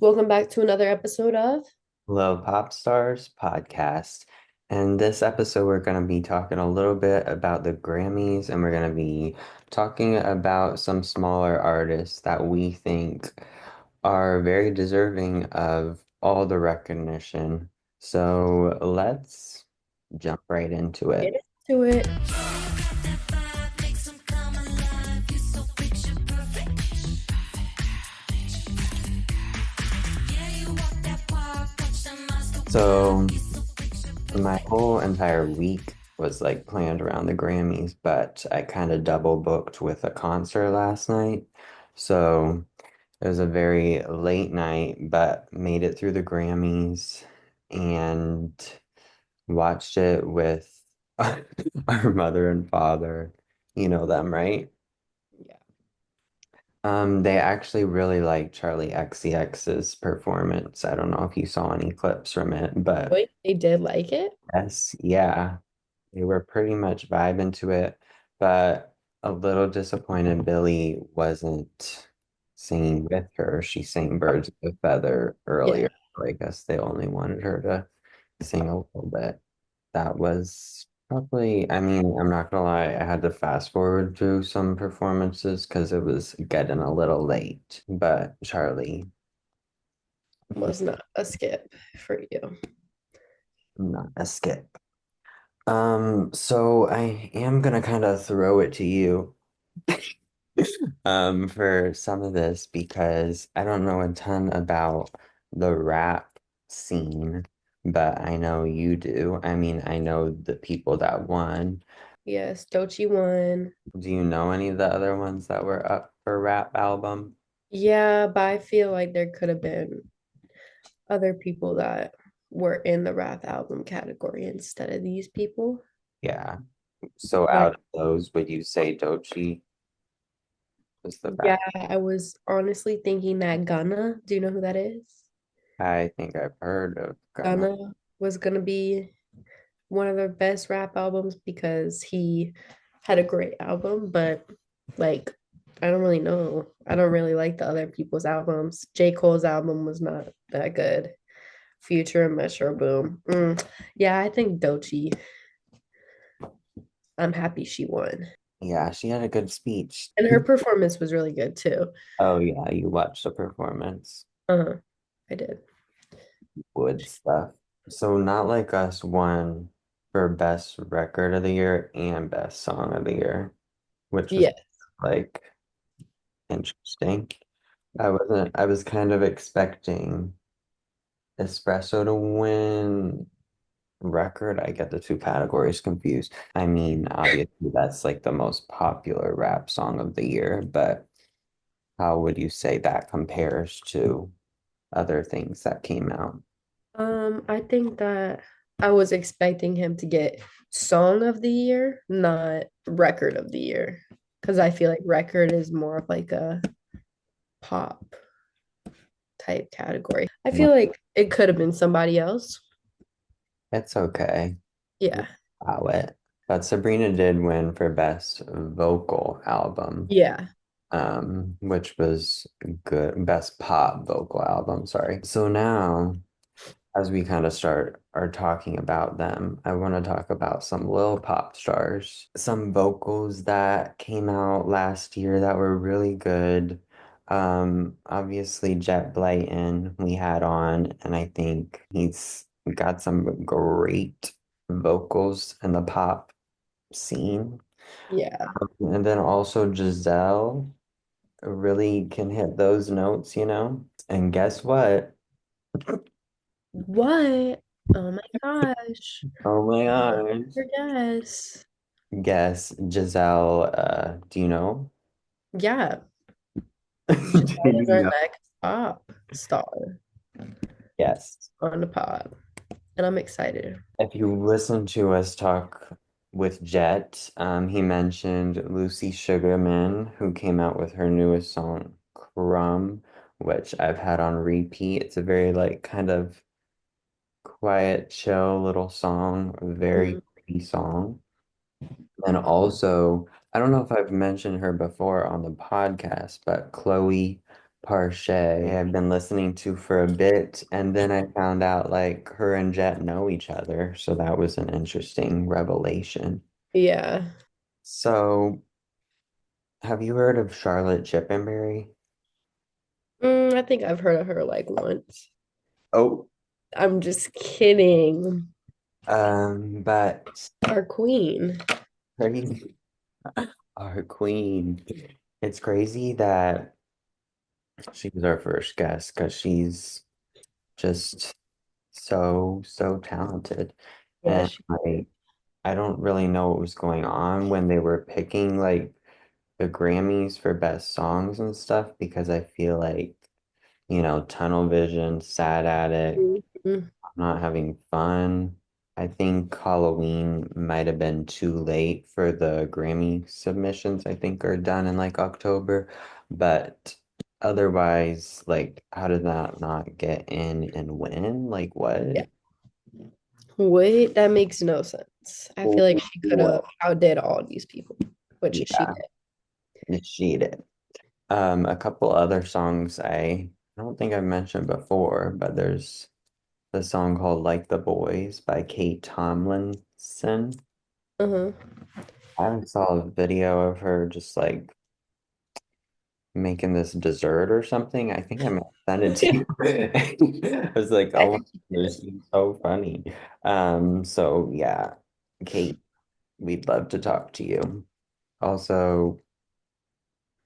Welcome back to another episode of Lil Pop Stars Podcast. And this episode, we're going to be talking a little bit about the Grammys, and we're going to be talking about some smaller artists that we think are very deserving of all the recognition. So let's jump right into Get it. Into It. So, my whole entire week was like planned around the Grammys, but I kind of double booked with a concert last night. So it was a very late night, but made it through the Grammys and watched it with our mother and father. You know them, right? Yeah. They actually really liked Charlie XCX's performance. I don't know if you saw any clips from it, but Wait, they did like it? yes, yeah. They were pretty much vibing to it, but a little disappointed Billy wasn't singing with her. She sang Birds of a Feather Yeah. earlier. So I guess they only wanted her to sing a little bit. That was probably, I mean, I'm not gonna lie, I had to fast forward through some performances because it was getting a little late. But Charlie, Was not a skip for you. not a skip. So I am gonna kind of throw it to you. For some of this because I don't know a ton about the rap scene, but I know you do. I mean, I know the people that won. Yes, Doechii won. Do you know any of the other ones that were up for rap album? Yeah, but I feel like there could have been other people that were in the rap album category instead of these people. Yeah. So Like, out of those, would you say Doechii was the yeah, best? I was honestly thinking that Gunna, do you know who that is? I think I've heard of Gunna. Gunna was gonna be one of their best rap albums because he had a great album, but like I don't really know. I don't really like the other people's albums. J. Cole's album was not that good. Future and Metro Boom. Yeah, I think Doechii. I'm happy she won. Yeah, she had a good speech. And her performance was really good too. Oh yeah, you watched the performance. Uh-huh. I did. Wood stuff. So Not Like Us won for best record of the year and best song of the year, which was Yeah. like interesting. I was kind of expecting Espresso to win record. I get the two categories confused. I mean, obviously that's like the most popular rap song of the year, but how would you say that compares to other things that came out? I think that I was expecting him to get Song of the Year, not Record of the Year, because I feel like record is more of like a pop type category. I feel like it could have been somebody else. It's okay. Yeah. Allow it. But Sabrina did win for best vocal album, Yeah. which was good. Best pop vocal album, sorry. So now, as we kind of start are talking about them, I want to talk about some Lil Pop Stars, some vocals that came out last year that were really good. Obviously Jett Blyton we had on, and I think he's got some great vocals in the pop scene. Yeah. And then also Jassell really can hit those notes, you know? And guess what? What? Oh my gosh. Oh my gosh. Your guess. Guess Giselle, do you know? Yeah. Do Giselle is you our know? next pop star Yes. on the pod. And I'm excited. If you listen to us talk with Jett, he mentioned Lucy Sugarman, who came out with her newest song, Crumb, which I've had on repeat. It's a very like kind of quiet, chill little song, a very Mhm. pretty song. And also, I don't know if I've mentioned her before on the podcast, but Chloe Parche I've been listening to for a bit, and then I found out like her and Jett know each other, so that was an interesting revelation. Yeah. So, have you heard of Charlotte Chipembere? I think I've heard of her like once. Oh, I'm just kidding. but Our queen. crazy, our queen. It's crazy that she was our first guest because she's just so talented. Yeah, And she I don't really know what was going on when they were picking like the Grammys for best songs and stuff because I feel like, Tunnel Vision, Sad Addict, Mhm. I'm not having fun. I think Halloween might have been too late for the Grammy submissions, I think are done in like October. But otherwise, like, how did that not get in and win? Like, Yeah. what? Wait, that makes no sense. I feel like she could have What? outdid all these people, which she Yeah, did. she did. A couple other songs I don't think I've mentioned before, but there's the song called Like the Boys by Cait Tomlinson. Uh-huh. I saw a video of her just like making this dessert or something. I think I might send it to you. I was like, I oh, think she did. this is so funny. So yeah, Cait, we'd love to talk to you. Also,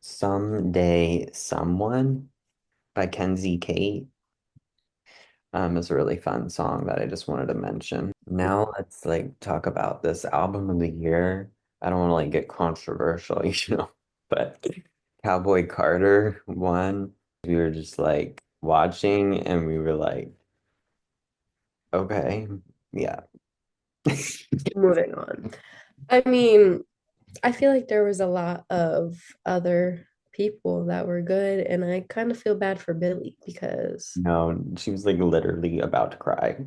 Someday Someone by Kenzie Cate. Is a really fun song that I just wanted to mention. Now let's like talk about this album of the year. I don't want to like get controversial, but Cowboy Carter won. We were just like watching and we were like, okay, yeah. Moving on. I mean, I feel like there was a lot of other people that were good, and I kind of feel bad for Billy because, No, she was like literally about to cry.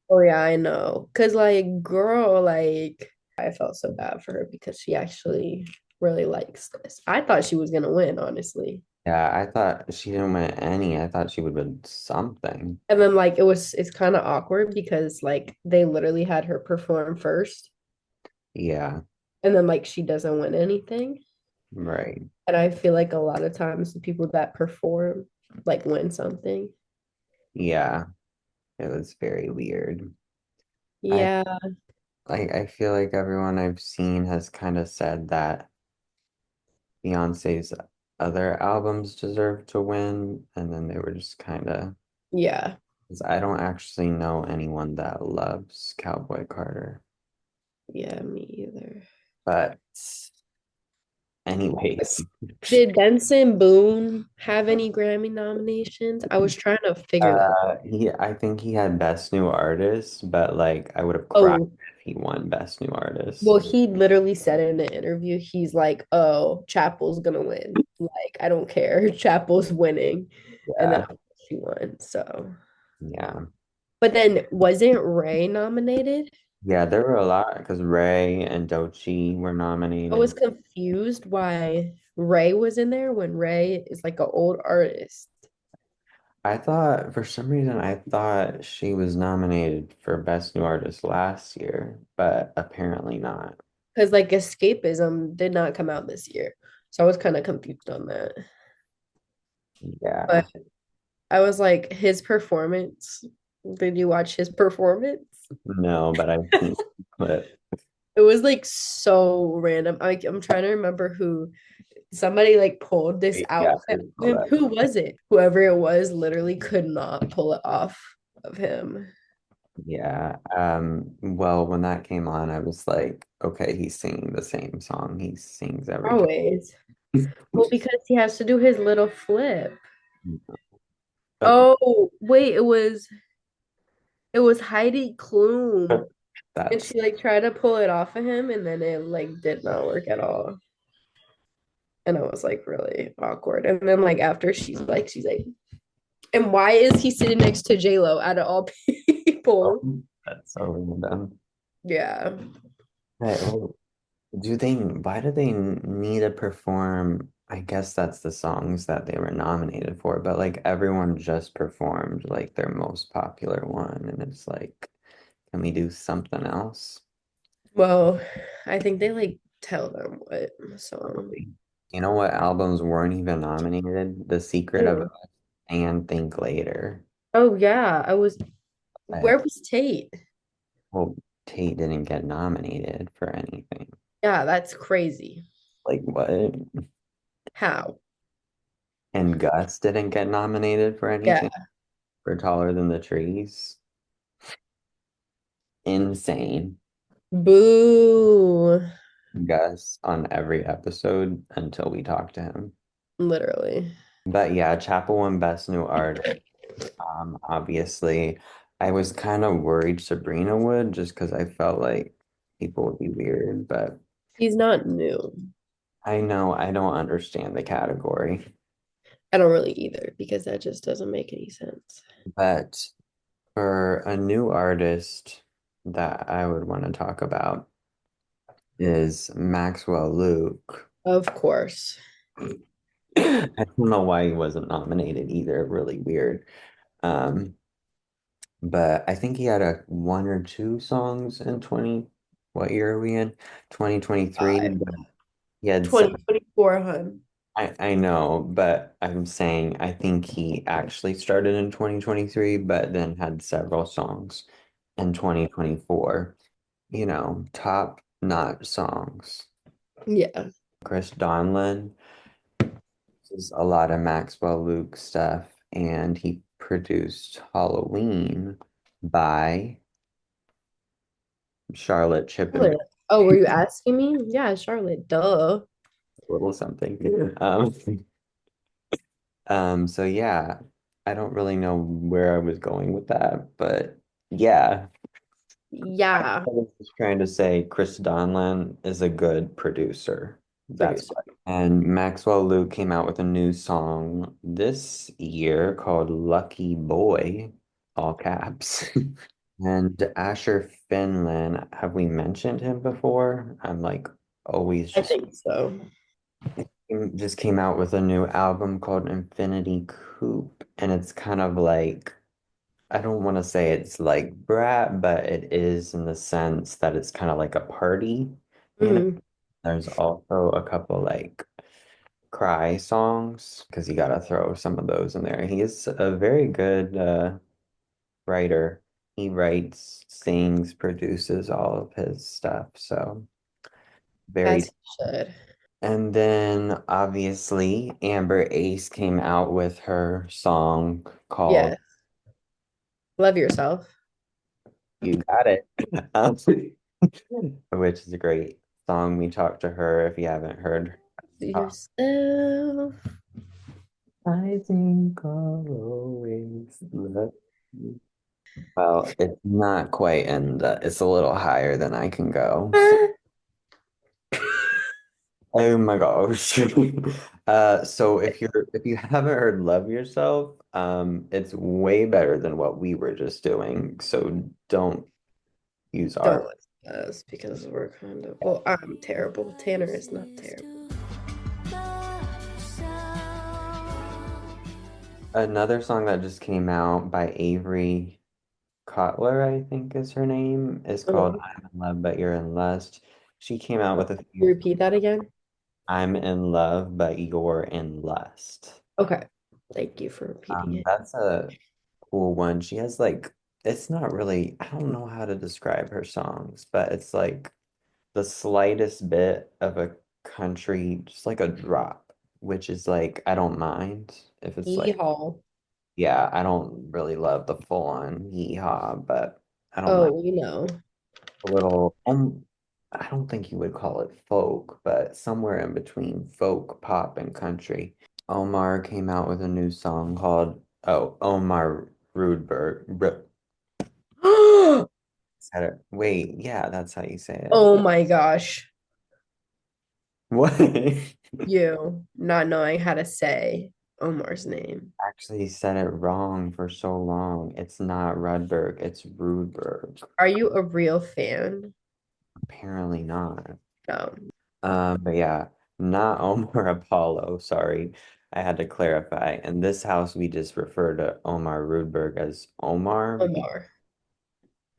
oh yeah, I know. Cause like, girl, like I felt so bad for her because she actually really likes this. I thought she was gonna win, honestly. Yeah, I thought she didn't win any. I thought she would win something. And then like it's kind of awkward because like they literally had her perform first, Yeah, and then like she doesn't win anything. right. And I feel like a lot of times the people that perform like win something. Yeah, it was very weird. I Yeah, I feel like everyone I've seen has kind of said that Beyonce's other albums deserve to win, and then they were just kind of, yeah, 'cause I don't actually know anyone that loves Cowboy Carter. yeah, me either. But anyways, Did Benson Boone have any Grammy nominations? I was trying to figure that. I think he had Best New Artist, but like I would have cried Oh, if he won Best New well, Artist. he literally said in an interview, he's like, "Oh, Chapel's gonna win. Like, I don't care. Chapel's winning." And then Yeah, she won. So, yeah. but then wasn't Ray nominated? Yeah, there were a lot because Ray and Doechii were I was nominated. confused why Ray was in there when Ray is like an old artist. I thought, for some reason, I thought she was nominated for Best New Artist last year, but apparently not. Because like Escapism did not come out this year. So I was kind of confused on that. Yeah. But I was like, his performance. Did you watch his performance? No, but I've seen the clip. It was like so random. I'm trying to remember who somebody like pulled this Yeah, outfit I of saw him. that. Who was it? Whoever it was literally could not pull it off of him. Yeah. Well, when that came on, I was like, okay, he's singing the same song he sings every time. Always. Well, because he has to do his little flip. But Oh, wait, it was Heidi Klum. And that's she like tried to pull it off of him and then it like did not work at all. And I was like really awkward. And then like after she's like, and why is he sitting next to J Lo out of all people? that's so random. Yeah. Right, well, why do they need to perform I guess that's the songs that they were nominated for, but like everyone just performed like their most popular one, and it's like, can we do something else? Well, I think they like tell them what song. You know what albums weren't even nominated? The Secret of Oh, Us and Think Later. oh yeah, I was. Where But, was Tate? well, Tate didn't get nominated for anything. Yeah, that's crazy. Like what? How? And Gus didn't get nominated for Yeah. anything for Taller Than the Trees. Insane. Boo. Gus on every episode until we talked to him. Literally. But yeah, Chapel won Best New Artist. Obviously, I was kind of worried Sabrina would just because I felt like people would be weird, but He's not new. I know I don't understand the category. I don't really either because that just doesn't make any sense. But for a new artist that I would want to talk about is Maxwell Luke. Of course. I don't know why he wasn't nominated either. Really weird. Um, but I think he had a one or two songs in 20, what year are we in? 2023. But he had se- 2024, hun. I know, but I'm saying I think he actually started in 2023, but then had several songs in 2024. You know, top-notch songs. Yeah. Chris Donlin is a lot of Maxwell Luke stuff, and he produced Halloween by Charlotte Chipembere. Charlotte. Oh, were you asking me? Yeah, Charlotte. Duh. Little something. So yeah, I don't really know where I was going with that, but yeah, I Yeah. was just trying to say Chris Donlan is a good producer. That's Producer. why. And Maxwell Luke came out with a new song this year called Lucky Boy, all caps. And Asher Finlon, have we mentioned him before? I'm like always I think so. just came out with a new album called Infinity Coupe, and it's kind of like I don't want to say it's like brat, but it is in the sense that it's kind of like a party, you know. Mhm. There's also a couple like cry songs because you gotta throw some of those in there. He is a very good writer. He writes, sings, produces all of his stuff, so As very. he should. And then obviously Amber Ace came out with her song called Yes. Love yourself. You Got It, um, which is a great song. We talked to her if you haven't heard. Uh, Yourself. I think I'll always love you. Well, it's not quite, and it's a little higher than I can go. Oh my gosh. So if you haven't heard Love Yourself, it's way better than what we were just doing. So don't use Don't our listen to us because we're kind of, well, I'm terrible. Tanner is not terrible. another song that just came out by Avery Kotler, I think is her name, is called Uh, I'm in Love But You're in Lust. She came out with a few Repeat that again. I'm in love but you're in lust. Okay. Thank you for repeating it. That's a cool one. She has like, it's not really, I don't know how to describe her songs, but it's like the slightest bit of a country, just like a drop, which is like, I don't mind if it's like, Yeehaw. yeah, I don't really love the full on yeehaw, but I don't mind Oh, you know. a little, I don't think you would call it folk, but somewhere in between folk, pop, and country. Omar came out with a new song called, oh, Omar Rudberg. Said it. Wait, yeah, that's how you say it. Oh my gosh. What? You not knowing how to say Omar's name. Actually said it wrong for so long. It's not Rudberg, it's Rudberg. Are you a real fan? Apparently not. No. But yeah. Not Omar Apollo, sorry. I had to clarify. In this house, we just refer to Omar Rudberg as Omar. Omar,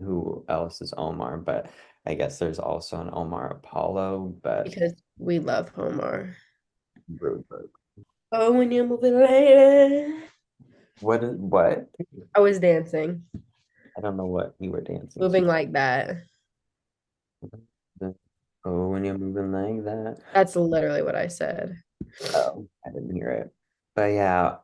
Who else is Omar? But I guess there's also an Omar Apollo, but because we love Omar. Rudberg. Oh, when you're moving later. What? I was dancing, I don't know what you were dancing to. moving like that. Oh, when you're moving like that. That's literally what I said. Oh, I didn't hear it. But yeah,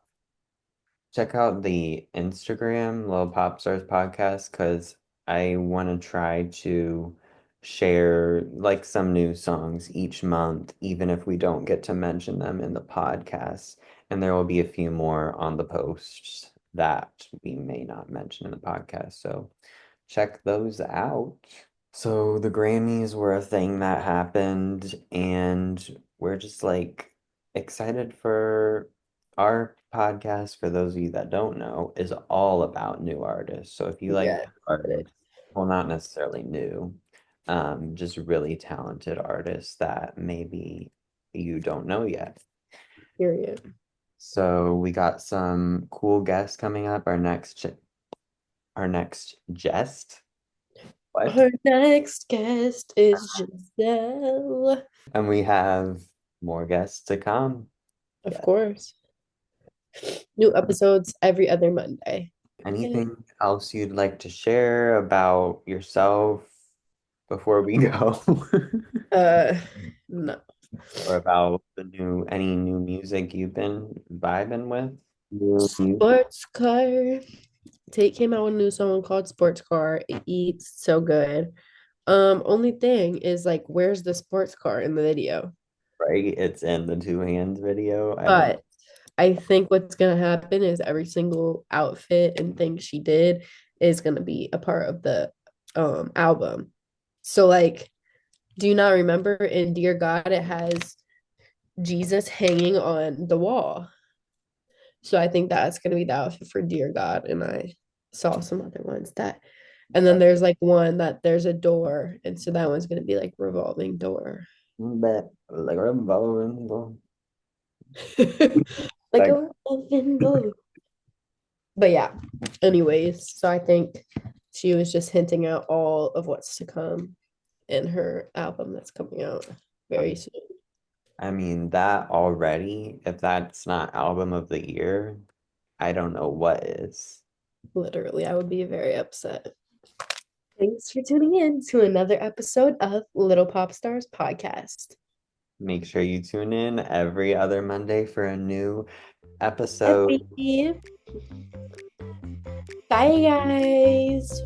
check out the Instagram, Lil Pop Stars Podcast, because I want to try to share like some new songs each month, even if we don't get to mention them in the podcast. And there will be a few more on the posts that we may not mention in the podcast. So check those out. So the Grammys were a thing that happened, and we're just like excited for our podcast. For those of you that don't know, is all about new artists. So if you like Yeah, new artists, well, not necessarily new, just really talented artists that maybe you don't know yet. period. So we got some cool guests coming up. Our next guest. What? Our next guest is Jassell. And we have more guests to come. Of Yeah. course. New episodes every other Monday. Yeah. Anything else you'd like to share about yourself before we go? Uh, no. Or about any new music you've been vibing with? New music, Sports car. Tate came out with a new song called Sports Car. It eats so good. Only thing is like, where's the sports car in the video? right? It's in the Two Hands video. I don't know. But I think what's gonna happen is every single outfit and thing she did is gonna be a part of the album. So like, do you not remember in Dear God it has Jesus hanging on the wall? So I think that's gonna be the outfit for Dear God. And I saw some other ones that, and then there's like one that there's a door, and so that one's gonna be like revolving door. But like revolving. Like Like, a revolving door. But yeah, anyways, so I think she was just hinting out all of what's to come in her album that's coming out very soon. I mean, that already, if that's not album of the year, I don't know what is. Literally, I would be very upset. Thanks for tuning in to another episode of Little Pop Stars Podcast. Make sure you tune in every other Monday for a new episode. Happy. Bye, guys.